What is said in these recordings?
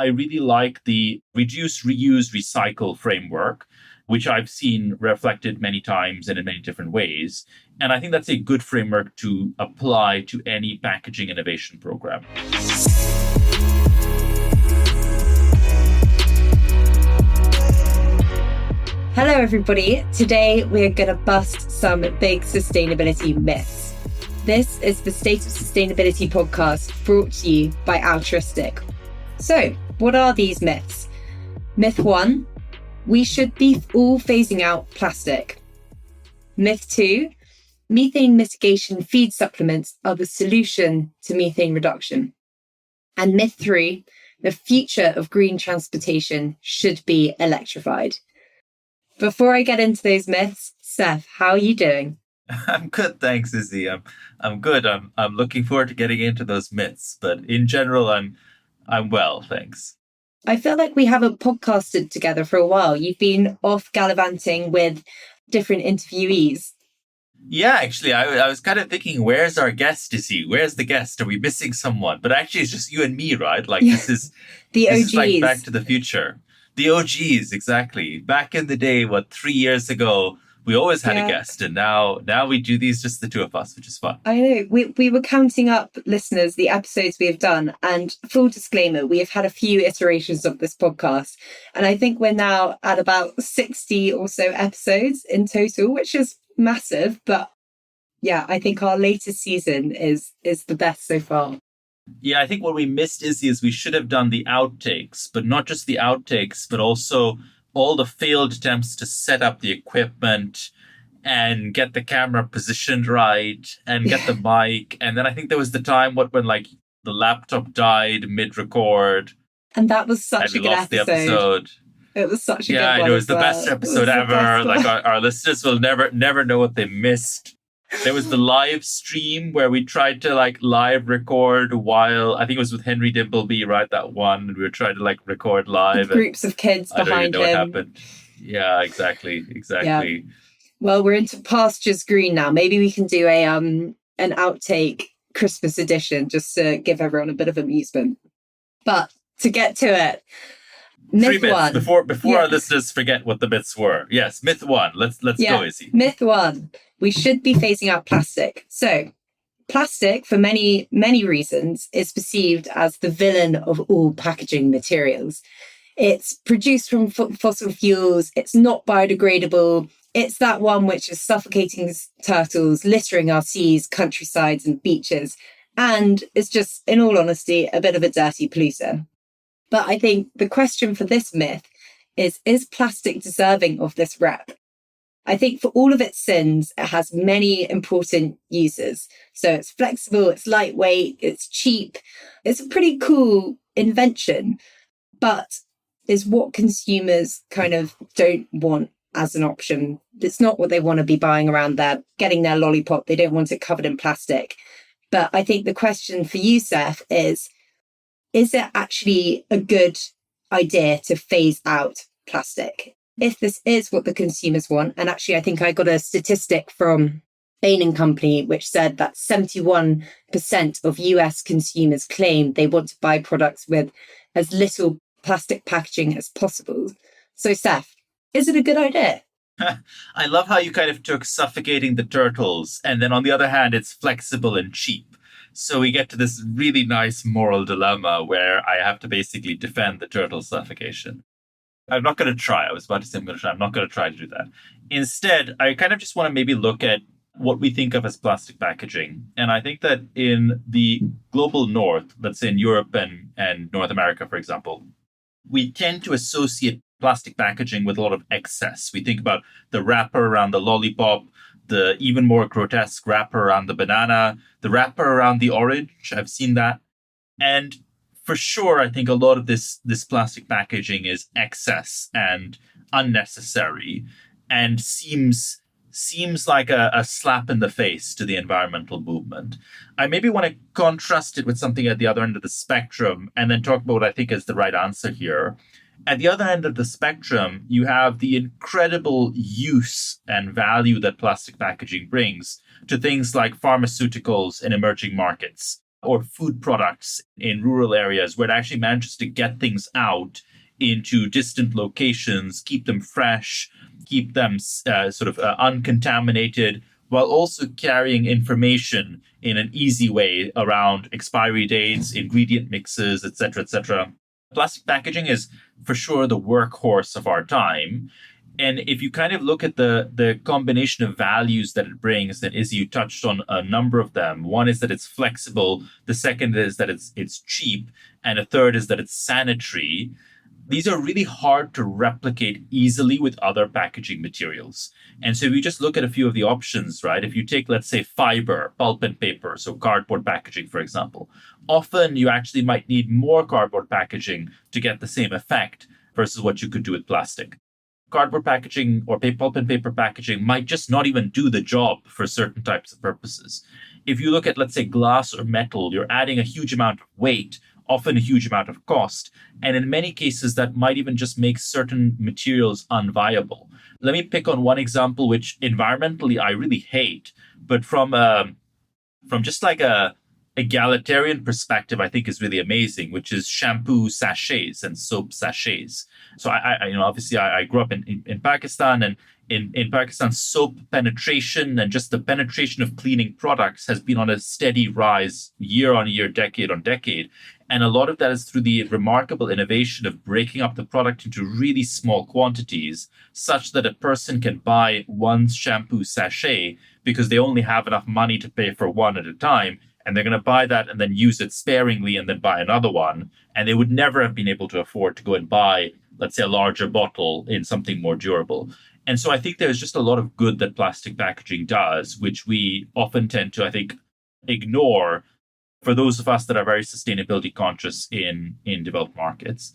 I really like the reduce, reuse, recycle framework, which I've seen reflected many times and in many different ways. And I think that's a good framework to apply to any packaging innovation program. Hello, everybody. Today, we're going to bust some big sustainability myths. This is the State of Sustainability podcast brought to you by Altruistic. So, what are these myths? Myth 1, we should be all phasing out plastic. Myth 2, methane mitigation feed supplements are the solution to methane reduction. And myth 3, the future of green transportation should be electrified. Before I get into those myths, Seth, how are you doing? I'm good, thanks, Izzy. I'm good. I'm looking forward to getting into those myths, but in general, I'm well, thanks. I feel like we haven't podcasted together for a while. You've been off gallivanting with different interviewees. Yeah, actually, I was kind of thinking, where's our guest, Izzy? Where's the guest? Are we missing someone? But actually, it's just you and me, right? Like, this is the OGs. This is like Back to the Future. The OGs, exactly. Back in the day, 3 years ago, we always had a guest, and now we do these just the two of us, which is fun. I know. We were counting up, listeners, the episodes we have done, and full disclaimer, we have had a few iterations of this podcast, and I think we're now at about 60 or so episodes in total, which is massive, but yeah, I think our latest season is the best so far. Yeah, I think what we missed, Izzy, is we should have done the outtakes, but not just the outtakes, but also all the failed attempts to set up the equipment and get the camera positioned right and get the mic. And then I think there was the time when like the laptop died mid-record. And that was such a good episode. It was such a good one. Yeah, it was the best episode ever. Like our listeners will never know what they missed. There was the live stream where we tried to like live record while, I think it was with Henry Dimbleby, right? That one. And we were trying to like record live. With groups of kids behind him. I don't even know what happened. Yeah, exactly. Yeah. Well, we're into pastures green now. Maybe we can do an outtake Christmas edition just to give everyone a bit of amusement. But to get to it, myth 1. Before our listeners forget what the myths were. Yes, myth 1. Let's go, Izzy. Myth 1. We should be phasing out plastic. So, plastic, for many, many reasons, is perceived as the villain of all packaging materials. It's produced from fossil fuels. It's not biodegradable. It's that one which is suffocating turtles, littering our seas, countrysides, and beaches. And it's just, in all honesty, a bit of a dirty polluter. But I think the question for this myth is plastic deserving of this rep? I think for all of its sins, it has many important uses. So it's flexible, it's lightweight, it's cheap. It's a pretty cool invention, but is what consumers kind of don't want as an option. It's not what they want to be buying around there, getting their lollipop. They don't want it covered in plastic. But I think the question for you, Seth, is it actually a good idea to phase out plastic? If this is what the consumers want, and actually I think I got a statistic from Bain & Company, which said that 71% of US consumers claim they want to buy products with as little plastic packaging as possible. So Seth, is it a good idea? I love how you kind of took suffocating the turtles, and then on the other hand, it's flexible and cheap. So we get to this really nice moral dilemma where I have to basically defend the turtle suffocation. I'm not going to try. I was about to say I'm going to try. I'm not going to try to do that. Instead, I kind of just want to maybe look at what we think of as plastic packaging. And I think that in the global north, let's say in Europe and North America, for example, we tend to associate plastic packaging with a lot of excess. We think about the wrapper around the lollipop, the even more grotesque wrapper around the banana, the wrapper around the orange. I've seen that. And for sure, I think a lot of this plastic packaging is excess and unnecessary and seems like a slap in the face to the environmental movement. I maybe want to contrast it with something at the other end of the spectrum and then talk about what I think is the right answer here. At the other end of the spectrum, you have the incredible use and value that plastic packaging brings to things like pharmaceuticals in emerging markets. or food products in rural areas where it actually manages to get things out into distant locations, keep them fresh, keep them uncontaminated, while also carrying information in an easy way around expiry dates, ingredient mixes, etc., etc. Plastic packaging is for sure the workhorse of our time. And if you kind of look at the combination of values that it brings, that Izzy, you touched on a number of them. One is that it's flexible. The second is that it's cheap. And a third is that it's sanitary. These are really hard to replicate easily with other packaging materials. And so if you just look at a few of the options, right? If you take, let's say, fiber, pulp and paper, so cardboard packaging, for example, often you actually might need more cardboard packaging to get the same effect versus what you could do with plastic. Cardboard packaging or pulp and paper packaging might just not even do the job for certain types of purposes. If you look at, let's say, glass or metal, you're adding a huge amount of weight, often a huge amount of cost. And in many cases, that might even just make certain materials unviable. Let me pick on one example, which environmentally I really hate, but from just like a egalitarian perspective, I think is really amazing, which is shampoo sachets and soap sachets. So obviously I grew up in Pakistan, and in Pakistan, soap penetration and just the penetration of cleaning products has been on a steady rise year on year, decade on decade. And a lot of that is through the remarkable innovation of breaking up the product into really small quantities, such that a person can buy one shampoo sachet because they only have enough money to pay for one at a time. And they're going to buy that and then use it sparingly and then buy another one. And they would never have been able to afford to go and buy, let's say, a larger bottle in something more durable. And so I think there's just a lot of good that plastic packaging does, which we often tend to, I think, ignore for those of us that are very sustainability conscious in developed markets.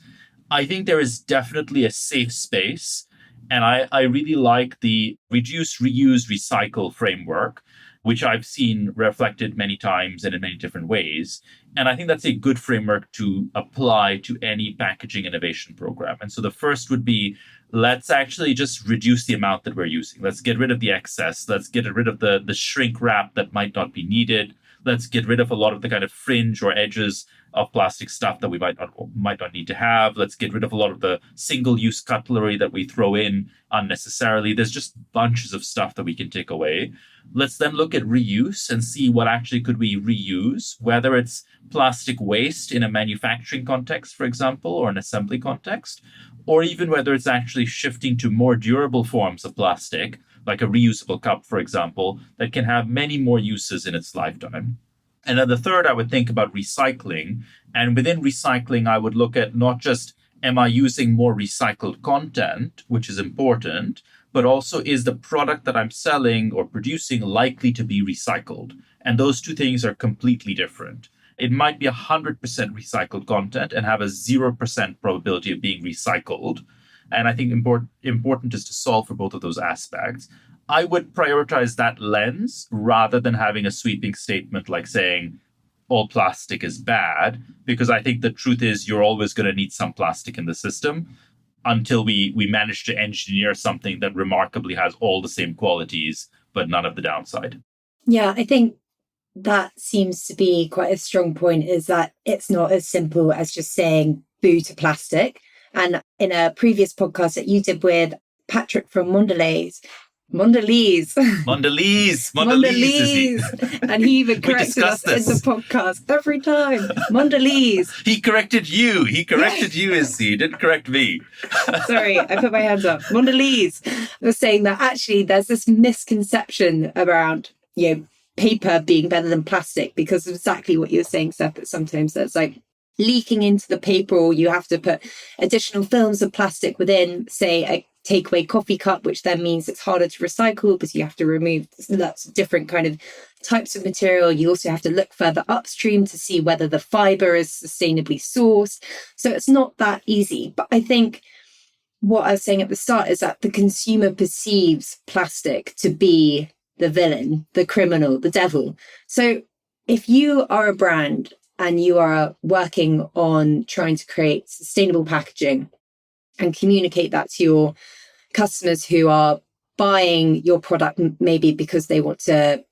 I think there is definitely a safe space. And I really like the reduce, reuse, recycle framework, which I've seen reflected many times and in many different ways. And I think that's a good framework to apply to any packaging innovation program. And so the first would be, let's actually just reduce the amount that we're using. Let's get rid of the excess. Let's get rid of the shrink wrap that might not be needed. Let's get rid of a lot of the kind of fringe or edges of plastic stuff that we might not need to have. Let's get rid of a lot of the single-use cutlery that we throw in unnecessarily. There's just bunches of stuff that we can take away. Let's then look at reuse and see what actually could we reuse, whether it's plastic waste in a manufacturing context, for example, or an assembly context, or even whether it's actually shifting to more durable forms of plastic, like a reusable cup, for example, that can have many more uses in its lifetime. And then the third, I would think about recycling. And within recycling, I would look at not just, am I using more recycled content, which is important, but also is the product that I'm selling or producing likely to be recycled? And those two things are completely different. It might be 100% recycled content and have a 0% probability of being recycled. And I think important is to solve for both of those aspects. I would prioritize that lens rather than having a sweeping statement like saying all plastic is bad, because I think the truth is you're always going to need some plastic in the system until we manage to engineer something that remarkably has all the same qualities, but none of the downside. Yeah, I think that seems to be quite a strong point, is that it's not as simple as just saying boo to plastic. And in a previous podcast that you did with Patrick from Mondelez, and he even corrected us in the podcast every time. Mondelez. He corrected you. Izzy. He didn't correct me. Sorry, I put my hands up. Mondelez was saying that actually there's this misconception around, paper being better than plastic because of exactly what you were saying, Seth, that sometimes there's like leaking into the paper, or you have to put additional films of plastic within, say, a takeaway coffee cup, which then means it's harder to recycle because you have to remove lots of different kind of types of material. You also have to look further upstream to see whether the fiber is sustainably sourced. So it's not that easy. But I think what I was saying at the start is that the consumer perceives plastic to be the villain, the criminal, the devil. So if you are a brand and you are working on trying to create sustainable packaging and communicate that to your customers who are buying your product, maybe because they want to,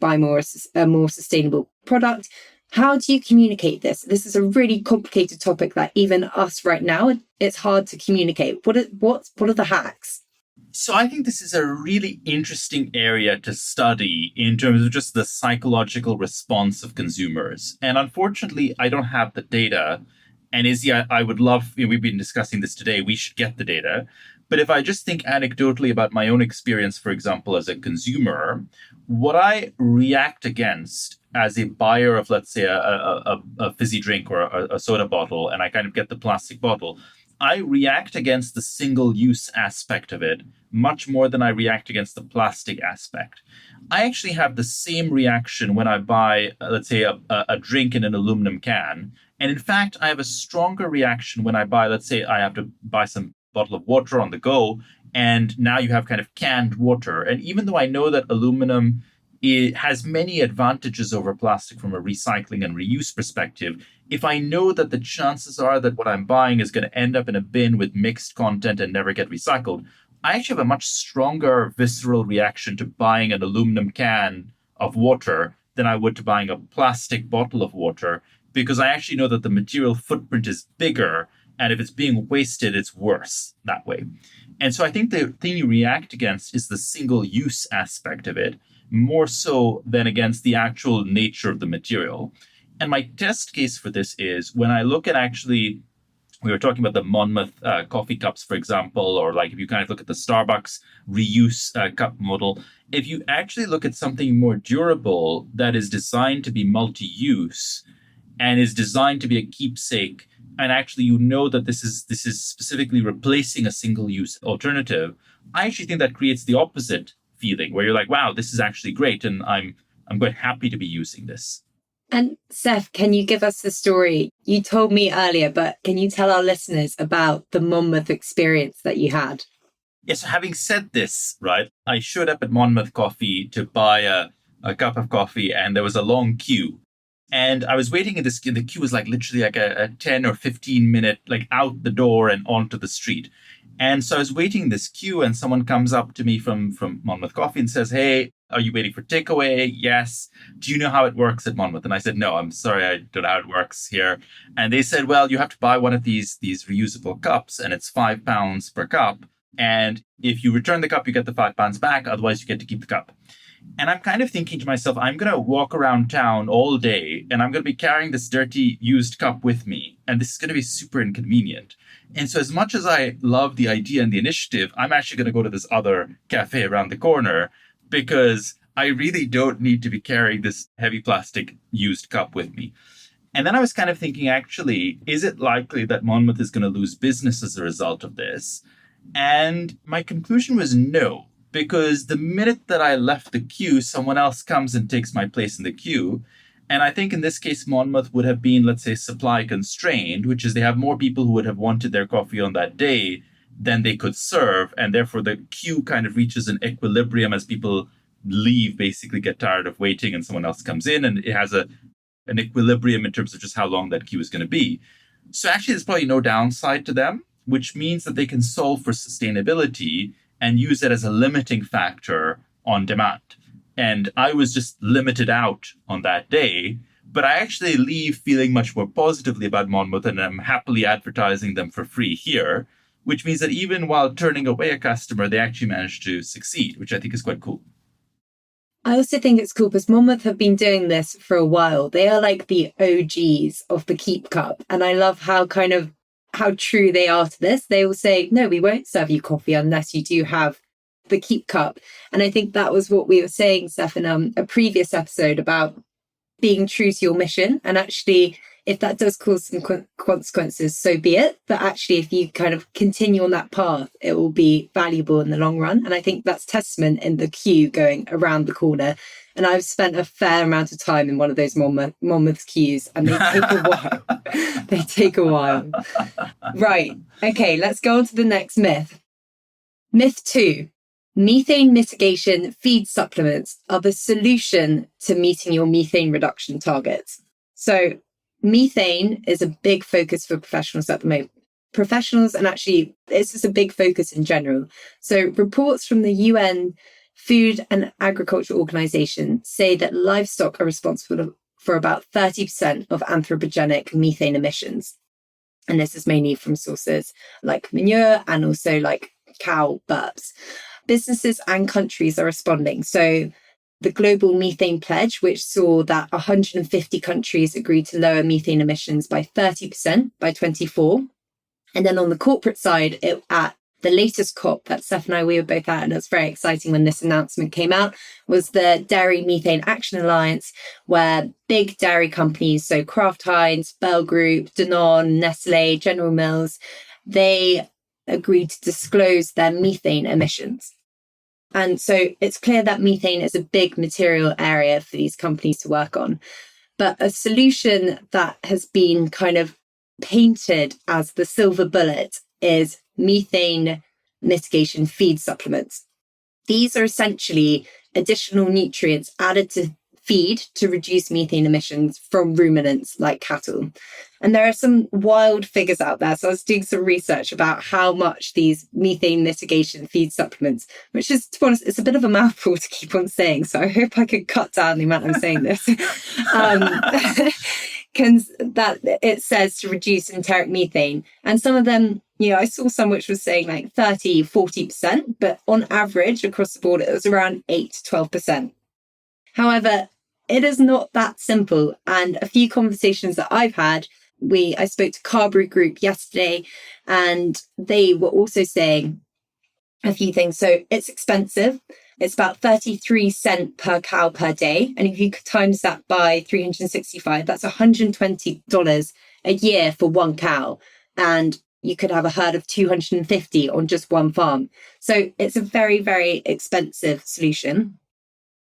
buy a more sustainable product, How do you communicate this? This is a really complicated topic that even us right now, it's hard to communicate. What are the hacks? So I think this is a really interesting area to study in terms of just the psychological response of consumers. And unfortunately, I don't have the data. And Izzy, I would love, we've been discussing this today, we should get the data. But if I just think anecdotally about my own experience, for example, as a consumer, what I react against as a buyer of, let's say, a fizzy drink or a soda bottle, and I kind of get the plastic bottle, I react against the single use aspect of it much more than I react against the plastic aspect. I actually have the same reaction when I buy, let's say, a drink in an aluminum can. And in fact, I have a stronger reaction when I buy, let's say, I have to buy some bottle of water on the go, and now you have kind of canned water. And even though I know that aluminum it has many advantages over plastic from a recycling and reuse perspective, if I know that the chances are that what I'm buying is going to end up in a bin with mixed content and never get recycled, I actually have a much stronger visceral reaction to buying an aluminum can of water than I would to buying a plastic bottle of water, because I actually know that the material footprint is bigger. And if it's being wasted, it's worse that way. And so I think the thing you react against is the single use aspect of it, more so than against the actual nature of the material. And my test case for this is when I look at actually, we were talking about the Monmouth coffee cups, for example, or like if you kind of look at the Starbucks reuse cup model, if you actually look at something more durable that is designed to be multi-use and is designed to be a keepsake, and actually you know that this is specifically replacing a single-use alternative, I actually think that creates the opposite feeling where you're like, wow, this is actually great, and I'm quite happy to be using this. And Seth, can you give us the story? You told me earlier, but can you tell our listeners about the Monmouth experience that you had? Yeah, so having said this, right, I showed up at Monmouth Coffee to buy a cup of coffee, and there was a long queue. And I was waiting in this queue. The queue was like literally like a 10 or 15 minute, like out the door and onto the street. And so I was waiting in this queue, and someone comes up to me from Monmouth Coffee and says, "Hey, are you waiting for takeaway?" "Yes." "Do you know how it works at Monmouth?" And I said, "No, I'm sorry, I don't know how it works here." And they said, "Well, you have to buy one of these reusable cups, and it's £5 per cup. And if you return the cup, you get the £5 back. Otherwise, you get to keep the cup." And I'm kind of thinking to myself, I'm going to walk around town all day and I'm going to be carrying this dirty used cup with me. And this is going to be super inconvenient. And so as much as I love the idea and the initiative, I'm actually going to go to this other cafe around the corner because I really don't need to be carrying this heavy plastic used cup with me. And then I was kind of thinking, actually, is it likely that Monmouth is going to lose business as a result of this? And my conclusion was no. Because the minute that I left the queue, someone else comes and takes my place in the queue. And I think in this case, Monmouth would have been, let's say, supply constrained, which is they have more people who would have wanted their coffee on that day than they could serve. And therefore, the queue kind of reaches an equilibrium as people leave, basically get tired of waiting and someone else comes in. And it has an equilibrium in terms of just how long that queue is going to be. So actually, there's probably no downside to them, which means that they can solve for sustainability and use it as a limiting factor on demand. And I was just limited out on that day, but I actually leave feeling much more positively about Monmouth, and I'm happily advertising them for free here, which means that even while turning away a customer, they actually managed to succeed, which I think is quite cool. I also think it's cool because Monmouth have been doing this for a while. They are like the OGs of the Keep Cup. And I love how true they are to this. They will say, no, we won't serve you coffee unless you do have the Keep Cup. And I think that was what we were saying, Steph, in a previous episode about being true to your mission. And actually, if that does cause some consequences, so be it. But actually, if you kind of continue on that path, it will be valuable in the long run. And I think that's testament in the queue going around the corner. And I've spent a fair amount of time in one of those Monmouth queues, and they take a while. They take a while. Right. Okay, let's go on to the next myth. Myth 2. Methane mitigation feed supplements are the solution to meeting your methane reduction targets. So methane is a big focus for professionals at the moment. Professionals, and actually, it's just a big focus in general. So reports from the UN Food and Agriculture Organization say that livestock are responsible for about 30% of anthropogenic methane emissions. And this is mainly from sources like manure and also like cow burps. Businesses and countries are responding. So the Global Methane Pledge, which saw that 150 countries agreed to lower methane emissions by 30% by 24. And then on the corporate side, at the latest COP that Steph and we were both at, and it was very exciting when this announcement came out, was the Dairy Methane Action Alliance, where big dairy companies, so Kraft Heinz, Bell Group, Danone, Nestle, General Mills, they agreed to disclose their methane emissions. And so it's clear that methane is a big material area for these companies to work on. But a solution that has been kind of painted as the silver bullet is methane mitigation feed supplements. These are essentially additional nutrients added to feed to reduce methane emissions from ruminants like cattle. And there are some wild figures out there. So I was doing some research about how much these methane mitigation feed supplements, which is, to be honest, it's a bit of a mouthful to keep on saying. So I hope I could cut down the amount I'm saying this. That it says to reduce enteric methane. And some of them, I saw some which was saying like 30, 40%, but on average across the board, it was around 8 to 12%. However, it is not that simple. And a few conversations that I've had, I spoke to Carberry Group yesterday, and they were also saying a few things. So it's expensive. It's about 33 cents per cow per day. And if you times that by 365, that's $120 a year for one cow. And you could have a herd of 250 on just one farm. So it's a very, very expensive solution.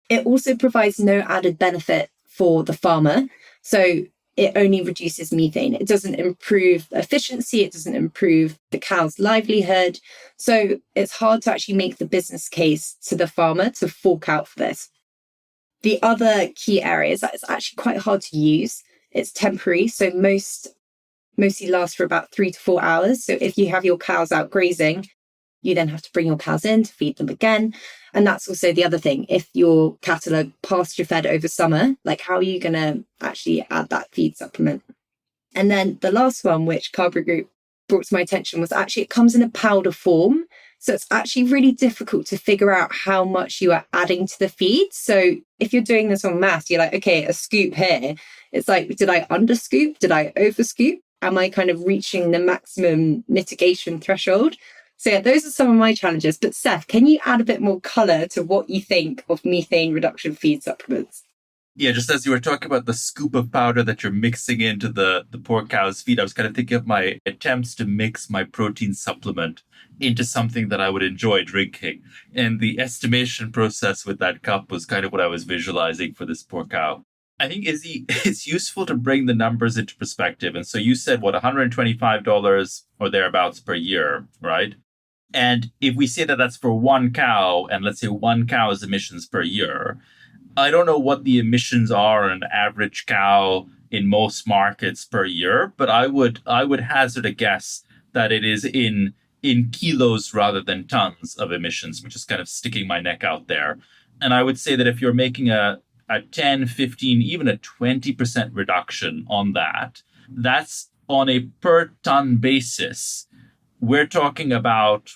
It also provides no added benefit for the farmer. So it only reduces methane. It doesn't improve efficiency. It doesn't improve the cow's livelihood. So it's hard to actually make the business case to the farmer to fork out for this. The other key area is that it's actually quite hard to use. It's temporary. So mostly lasts for about 3 to 4 hours. So if you have your cows out grazing, you then have to bring your cows in to feed them again. And that's also the other thing. If your cattle are pasture fed over summer, like how are you going to actually add that feed supplement? And then the last one, which Carberry Group brought to my attention, was actually it comes in a powder form. So it's actually really difficult to figure out how much you are adding to the feed. So if you're doing this on math, you're like, okay, a scoop here. It's like, did I underscoop? Did I overscoop? Am I kind of reaching the maximum mitigation threshold? So yeah, those are some of my challenges. But Seth, can you add a bit more colour to what you think of methane reduction feed supplements? Yeah, just as you were talking about the scoop of powder that you're mixing into the poor cow's feed, I was kind of thinking of my attempts to mix my protein supplement into something that I would enjoy drinking. And the estimation process with that cup was kind of what I was visualizing for this poor cow. I think, Izzy, it's useful to bring the numbers into perspective. And so you said, $125 or thereabouts per year, right? And if we say that that's for one cow, and let's say one cow's emissions per year, I don't know what the emissions are on an average cow in most markets per year, but I would hazard a guess that it is in kilos rather than tons of emissions, which is kind of sticking my neck out there. And I would say that if you're making a 10, 15, even a 20% reduction on that, that's on a per ton basis. We're talking about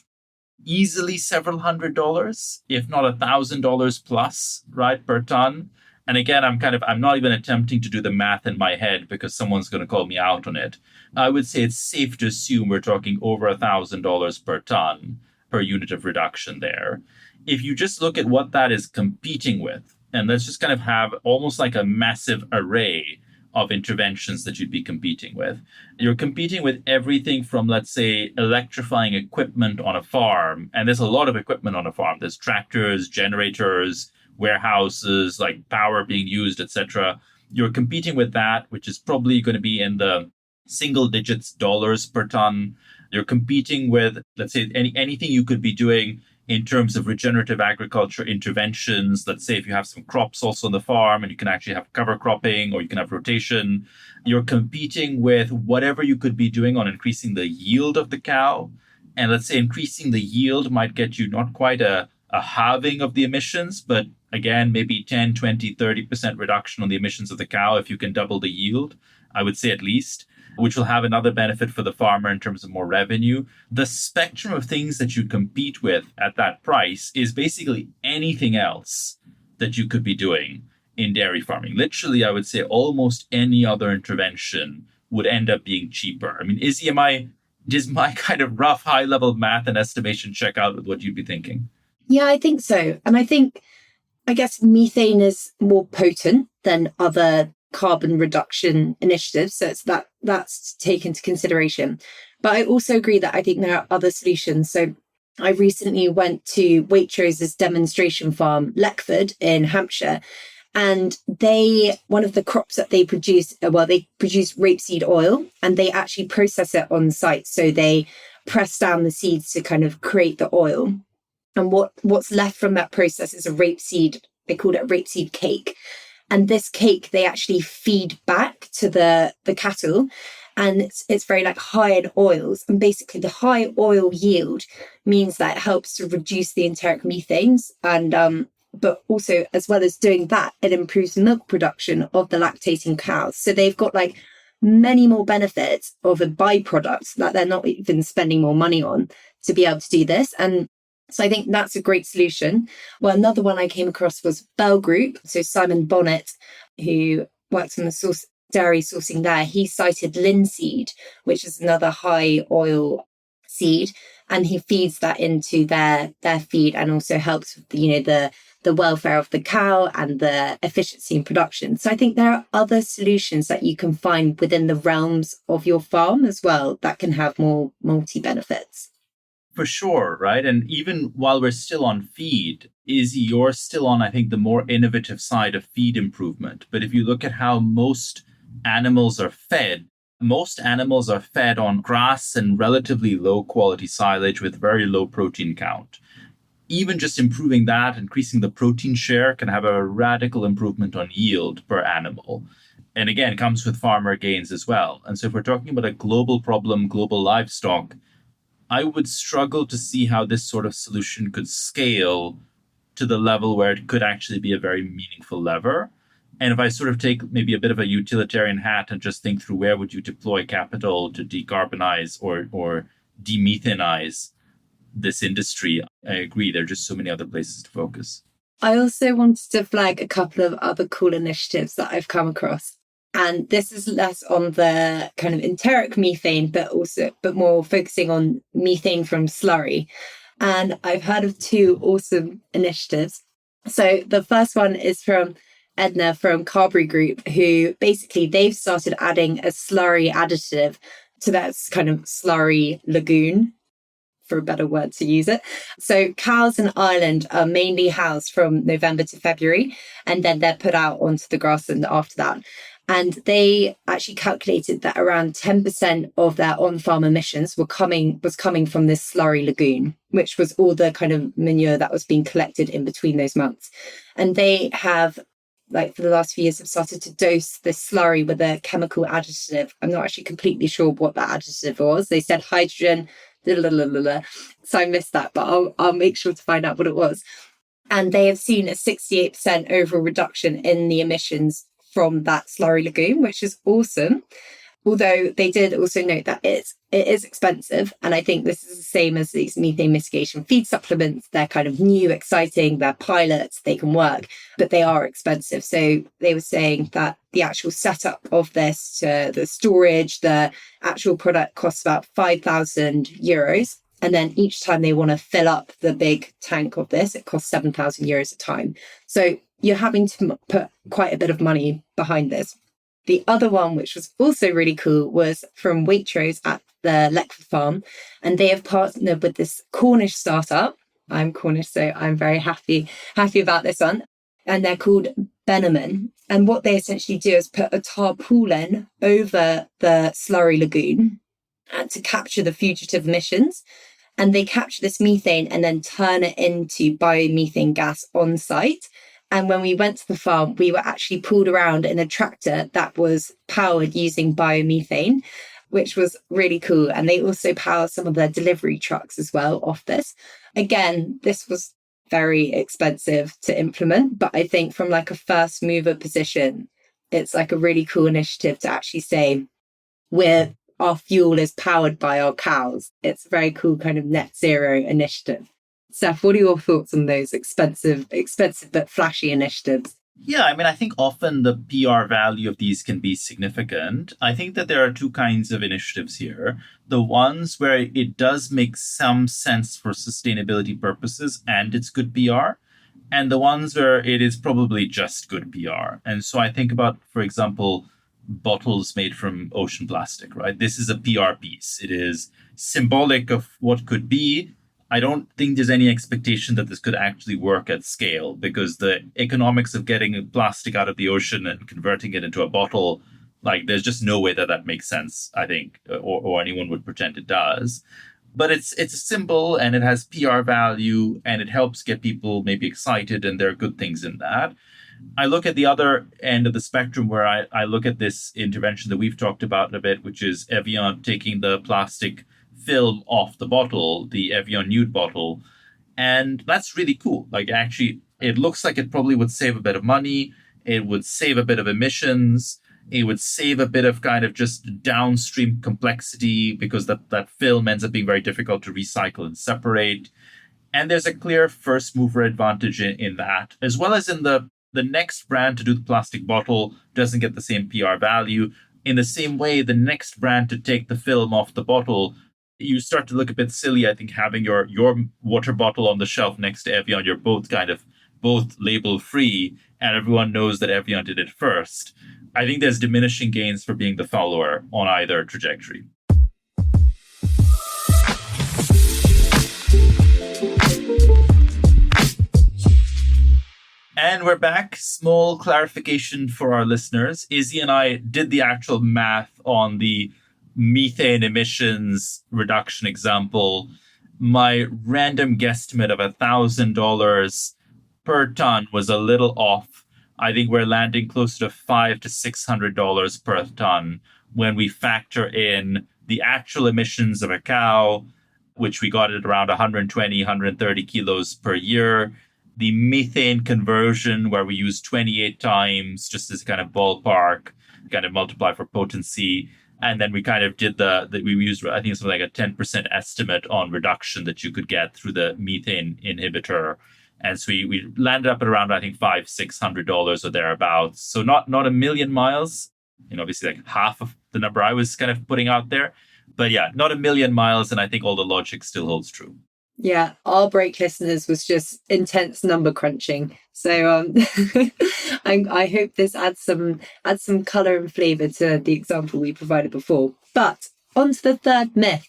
easily several $100s, if not $1,000 plus, right, per ton. And again, I'm not even attempting to do the math in my head because someone's going to call me out on it. I would say it's safe to assume we're talking over $1,000 per ton per unit of reduction there. If you just look at what that is competing with, and let's just kind of have almost like a massive array of interventions that you'd be competing with. You're competing with everything from, let's say, electrifying equipment on a farm. And there's a lot of equipment on a farm. There's tractors, generators, warehouses, like power being used, etc. You're competing with that, which is probably going to be in the single digits dollars per ton. You're competing with, let's say, anything you could be doing in terms of regenerative agriculture interventions. Let's say if you have some crops also on the farm and you can actually have cover cropping or you can have rotation, you're competing with whatever you could be doing on increasing the yield of the cow. And let's say increasing the yield might get you not quite a halving of the emissions, but Again, maybe 10, 20, 30% reduction on the emissions of the cow if you can double the yield, I would say at least, which will have another benefit for the farmer in terms of more revenue. The spectrum of things that you compete with at that price is basically anything else that you could be doing in dairy farming. Literally, I would say almost any other intervention would end up being cheaper. I mean, does my kind of rough high level math and estimation check out with what you'd be thinking? Yeah, I think so. And I guess methane is more potent than other carbon reduction initiatives. So that's to take into consideration. But I also agree that I think there are other solutions. So I recently went to Waitrose's demonstration farm, Leckford in Hampshire, and one of the crops that they produce, they produce rapeseed oil, and they actually process it on site. So they press down the seeds to kind of create the oil. And what's left from that process is a rapeseed, they called it a rapeseed cake. And this cake, they actually feed back to the cattle. And it's very like high in oils. And basically the high oil yield means that it helps to reduce the enteric methanes. And but also, as well as doing that, it improves milk production of the lactating cows. So they've got like many more benefits of a byproduct that they're not even spending more money on to be able to do this. And so I think that's a great solution. Well, another one I came across was Bell Group. So Simon Bonnet, who works on the dairy sourcing there, he cited linseed, which is another high oil seed, and he feeds that into their feed and also helps with the welfare of the cow and the efficiency in production. So I think there are other solutions that you can find within the realms of your farm as well that can have more multi-benefits. For sure, right? And even while we're still on feed, Izzy, you're still on, I think, the more innovative side of feed improvement. But if you look at how most animals are fed on grass and relatively low quality silage with very low protein count. Even just improving that, increasing the protein share, can have a radical improvement on yield per animal. And again, comes with farmer gains as well. And so if we're talking about a global problem, global livestock, I would struggle to see how this sort of solution could scale to the level where it could actually be a very meaningful lever. And if I sort of take maybe a bit of a utilitarian hat and just think through where would you deploy capital to decarbonize or demethanize this industry, I agree. There are just so many other places to focus. I also wanted to flag a couple of other cool initiatives that I've come across. And this is less on the kind of enteric methane, but more focusing on methane from slurry. And I've heard of two awesome initiatives. So the first one is from Edna from Carberry Group, who basically they've started adding a slurry additive to that kind of slurry lagoon, for a better word to use it. So cows in Ireland are mainly housed from November to February, and then they're put out onto the grassland after that. And they actually calculated that around 10% of their on-farm emissions was coming from this slurry lagoon, which was all the kind of manure that was being collected in between those months. And they have, like for the last few years, have started to dose this slurry with a chemical additive. I'm not actually completely sure what that additive was. They said hydrogen, so I missed that, but I'll make sure to find out what it was. And they have seen a 68% overall reduction in the emissions from that slurry lagoon, which is awesome. Although they did also note that it is expensive. And I think this is the same as these methane mitigation feed supplements. They're kind of new, exciting, they're pilots, they can work, but they are expensive. So they were saying that the actual setup of this, the storage, the actual product costs about €5,000. And then each time they want to fill up the big tank of this, it costs €7,000 a time. So you're having to put quite a bit of money behind this. The other one, which was also really cool, was from Waitrose at the Leckford farm. And they have partnered with this Cornish startup. I'm Cornish, so I'm very happy about this one. And they're called Benjamin. And what they essentially do is put a tarpaulin over the slurry lagoon to capture the fugitive emissions. And they capture this methane and then turn it into biomethane gas on site. And when we went to the farm, we were actually pulled around in a tractor that was powered using biomethane, which was really cool. And they also power some of their delivery trucks as well off this. Again, this was very expensive to implement. But I think from like a first mover position, it's like a really cool initiative to actually say our fuel is powered by our cows. It's a very cool kind of net zero initiative. Steph, what are your thoughts on those expensive but flashy initiatives? Yeah, I mean, I think often the PR value of these can be significant. I think that there are two kinds of initiatives here. The ones where it does make some sense for sustainability purposes and it's good PR, and the ones where it is probably just good PR. And so I think about, for example, bottles made from ocean plastic, right? This is a PR piece. It is symbolic of what could be. I don't think there's any expectation that this could actually work at scale because the economics of getting plastic out of the ocean and converting it into a bottle, like there's just no way that that makes sense, I think, or anyone would pretend it does. But it's a symbol and it has PR value and it helps get people maybe excited, and there are good things in that. I look at the other end of the spectrum where I look at this intervention that we've talked about a bit, which is Evian taking the plastic film off the bottle, the Evian nude bottle. And that's really cool. Like, actually, it looks like it probably would save a bit of money. It would save a bit of emissions. It would save a bit of kind of just downstream complexity because that film ends up being very difficult to recycle and separate. And there's a clear first mover advantage in that, as well as in the next brand to do the plastic bottle doesn't get the same PR value. In the same way, the next brand to take the film off the bottle, you start to look a bit silly, I think, having your water bottle on the shelf next to Evian. You're both label free, and everyone knows that Evian did it first. I think there's diminishing gains for being the follower on either trajectory. And we're back. Small clarification for our listeners. Izzy and I did the actual math on the methane emissions reduction example. My random guesstimate of $1,000 per ton was a little off. I think we're landing closer to $500 to $600 per ton when we factor in the actual emissions of a cow, which we got at around 120, 130 kilos per year. The methane conversion, where we use 28 times, just as kind of ballpark, kind of multiply for potency. And then we kind of did we used, I think, something like a 10% estimate on reduction that you could get through the methane inhibitor. And so we landed up at around, I think, $500-600 or thereabouts. So not a million miles, obviously like half of the number I was kind of putting out there. But yeah, not a million miles. And I think all the logic still holds true. Yeah, our break listeners was just intense number crunching. So I hope this adds some colour and flavour to the example we provided before. But on to the third myth.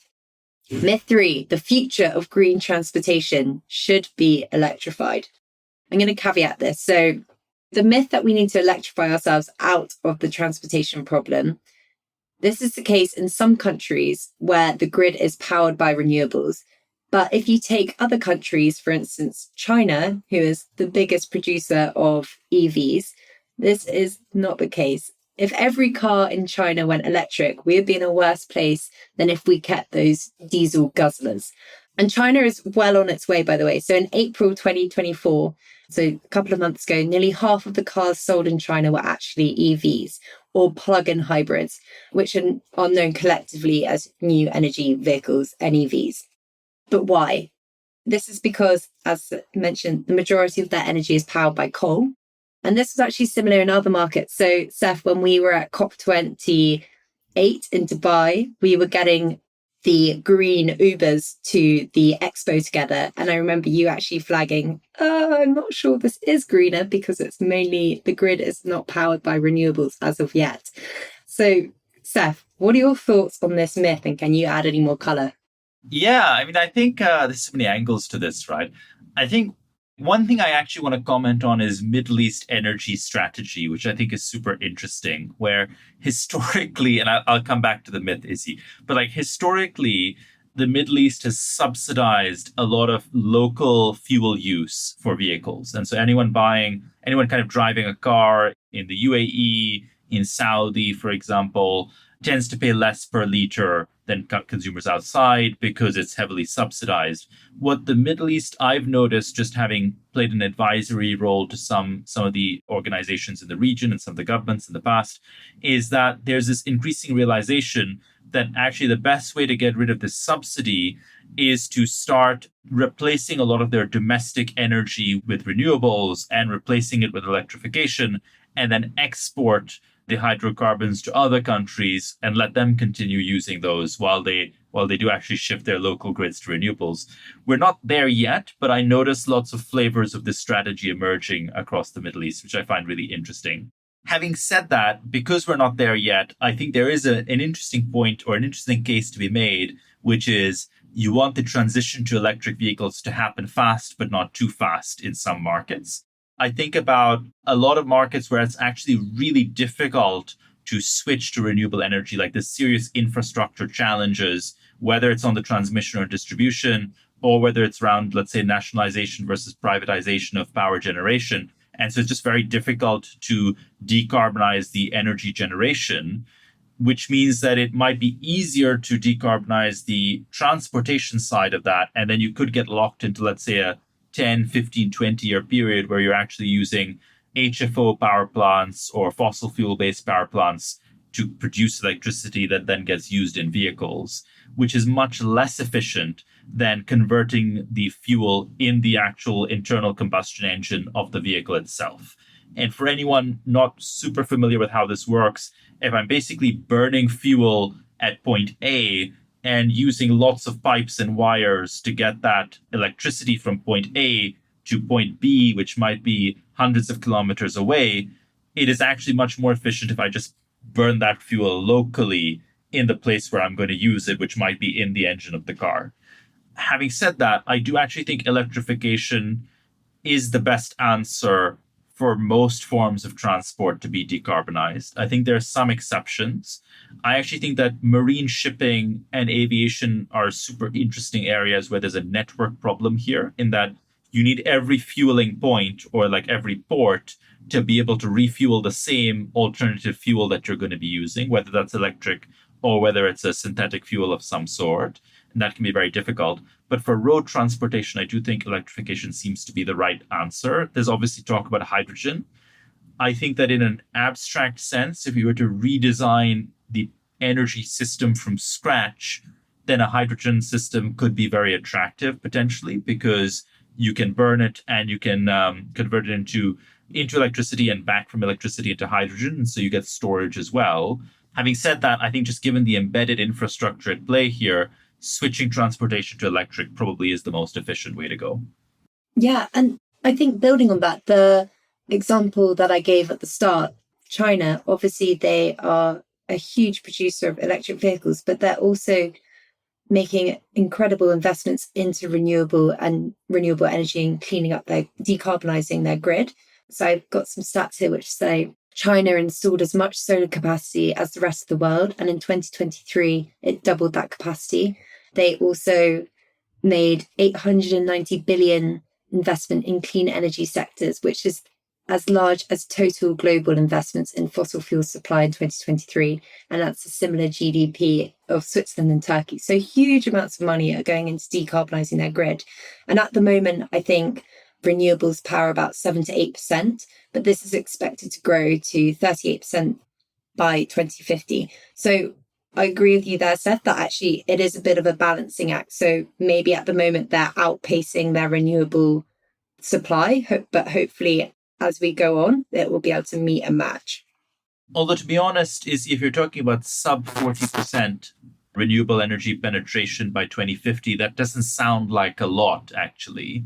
Myth 3, the future of green transportation should be electrified. I'm going to caveat this. So the myth that we need to electrify ourselves out of the transportation problem, this is the case in some countries where the grid is powered by renewables. But if you take other countries, for instance, China, who is the biggest producer of EVs, this is not the case. If every car in China went electric, we would be in a worse place than if we kept those diesel guzzlers. And China is well on its way, by the way. So in April 2024, so a couple of months ago, nearly half of the cars sold in China were actually EVs or plug-in hybrids, which are known collectively as new energy vehicles, NEVs. But why? This is because, as mentioned, the majority of their energy is powered by coal. And this was actually similar in other markets. So, Seth, when we were at COP28 in Dubai, we were getting the green Ubers to the expo together. And I remember you actually flagging, I'm not sure this is greener because it's mainly the grid is not powered by renewables as of yet. So, Seth, what are your thoughts on this myth? And can you add any more colour? Yeah, I mean, I think there's so many angles to this, right? I think one thing I actually want to comment on is Middle East energy strategy, which I think is super interesting, where historically, and I'll come back to the myth, Izzy, but like historically, the Middle East has subsidized a lot of local fuel use for vehicles. And so anyone kind of driving a car in the UAE, in Saudi, for example, tends to pay less per liter than consumers outside because it's heavily subsidized. What the Middle East I've noticed, just having played an advisory role to some of the organizations in the region and some of the governments in the past, is that there's this increasing realization that actually the best way to get rid of this subsidy is to start replacing a lot of their domestic energy with renewables and replacing it with electrification, and then export the hydrocarbons to other countries and let them continue using those while they do actually shift their local grids to renewables. We're not there yet, but I notice lots of flavors of this strategy emerging across the Middle East, which I find really interesting. Having said that, because we're not there yet, I think there is an interesting point or an interesting case to be made, which is you want the transition to electric vehicles to happen fast, but not too fast in some markets. I think about a lot of markets where it's actually really difficult to switch to renewable energy, like the serious infrastructure challenges, whether it's on the transmission or distribution, or whether it's around, let's say, nationalization versus privatization of power generation. And so it's just very difficult to decarbonize the energy generation, which means that it might be easier to decarbonize the transportation side of that. And then you could get locked into, let's say, a 10, 15, 20-year period where you're actually using HFO power plants or fossil fuel-based power plants to produce electricity that then gets used in vehicles, which is much less efficient than converting the fuel in the actual internal combustion engine of the vehicle itself. And for anyone not super familiar with how this works, if I'm basically burning fuel at point A and using lots of pipes and wires to get that electricity from point A to point B, which might be hundreds of kilometers away, it is actually much more efficient if I just burn that fuel locally in the place where I'm going to use it, which might be in the engine of the car. Having said that, I do actually think electrification is the best answer for most forms of transport to be decarbonized. I think there are some exceptions. I actually think that marine shipping and aviation are super interesting areas where there's a network problem here, in that you need every fueling point or like every port to be able to refuel the same alternative fuel that you're going to be using, whether that's electric or whether it's a synthetic fuel of some sort. And that can be very difficult. But for road transportation, I do think electrification seems to be the right answer. There's obviously talk about hydrogen. I think that in an abstract sense, if you were to redesign the energy system from scratch, then a hydrogen system could be very attractive potentially, because you can burn it and you can convert it into electricity and back from electricity into hydrogen. And so you get storage as well. Having said that, I think just given the embedded infrastructure at play here, switching transportation to electric probably is the most efficient way to go. Yeah, and I think building on that, the example that I gave at the start, China, obviously they are a huge producer of electric vehicles, but they're also making incredible investments into renewable energy and decarbonizing their grid. So I've got some stats here which say China installed as much solar capacity as the rest of the world, and in 2023 it doubled that capacity. They also made 890 billion investment in clean energy sectors, which is as large as total global investments in fossil fuel supply in 2023. And that's a similar GDP of Switzerland and Turkey. So huge amounts of money are going into decarbonising their grid. And at the moment, I think renewables power about 7 to 8%, but this is expected to grow to 38% by 2050. So I agree with you there, Seth, that actually it is a bit of a balancing act. So maybe at the moment they're outpacing their renewable supply, but hopefully as we go on, it will be able to meet and match. Although, to be honest, if you're talking about sub 40% renewable energy penetration by 2050, that doesn't sound like a lot, actually.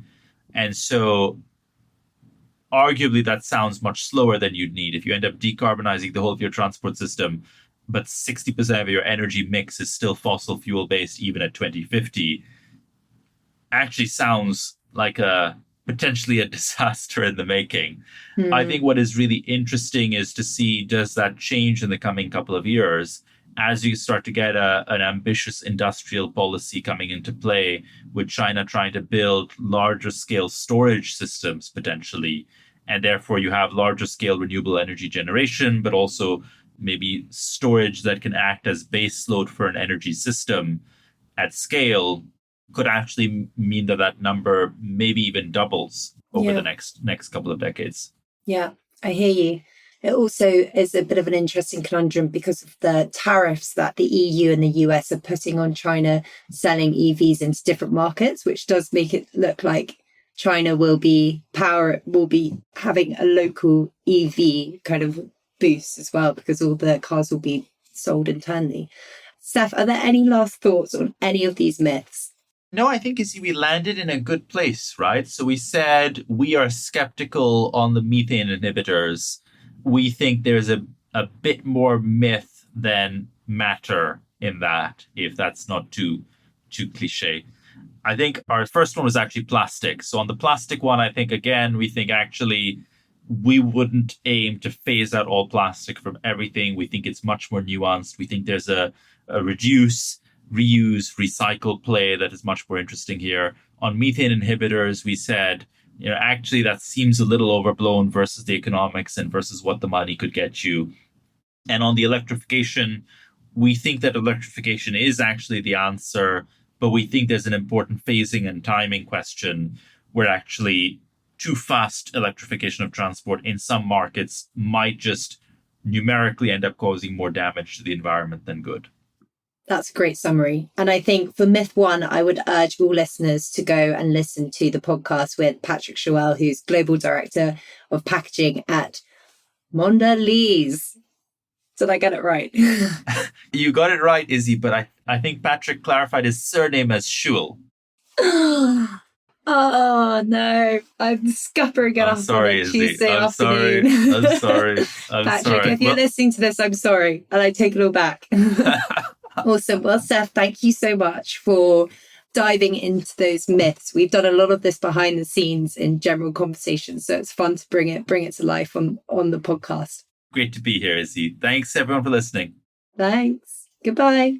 And so arguably that sounds much slower than you'd need. If you end up decarbonizing the whole of your transport system, but 60% of your energy mix is still fossil fuel based, even at 2050, actually sounds like potentially a disaster in the making. I think what is really interesting is to see, does that change in the coming couple of years as you start to get an ambitious industrial policy coming into play, with China trying to build larger scale storage systems potentially. And therefore you have larger scale renewable energy generation, but also maybe storage that can act as base load for an energy system at scale could actually mean that that number maybe even doubles over the next couple of decades. Yeah, I hear you. It also is a bit of an interesting conundrum because of the tariffs that the EU and the US are putting on China selling EVs into different markets, which does make it look like China will be having a local EV kind of boost as well, because all the cars will be sold internally. Steph, are there any last thoughts on any of these myths? No, I think we landed in a good place, right? So we said we are skeptical on the methane inhibitors. We think there's a bit more myth than matter in that, if that's not too cliche. I think our first one was actually plastic. So on the plastic one, I think, again, we think actually we wouldn't aim to phase out all plastic from everything. We think it's much more nuanced. We think there's a reduce, reuse, recycle play that is much more interesting here. On methane inhibitors, we said, actually that seems a little overblown versus the economics and versus what the money could get you. And on the electrification, we think that electrification is actually the answer, but we think there's an important phasing and timing question where actually too fast electrification of transport in some markets might just numerically end up causing more damage to the environment than good. That's a great summary. And I think for myth one, I would urge all listeners to go and listen to the podcast with Patrick Schwell, who's Global Director of Packaging at Mondelez. Did I get it right? You got it right, Izzy, but I think Patrick clarified his surname as Schwell. Oh, no. I'm scuppering it up on a Tuesday afternoon. I'm sorry. Patrick, if you're listening to this, I'm sorry. And I take it all back. Awesome. Well, Steph, thank you so much for diving into those myths. We've done a lot of this behind the scenes in general conversations, so it's fun to bring it to life on the podcast. Great to be here, Izzy. Thanks, everyone, for listening. Thanks. Goodbye.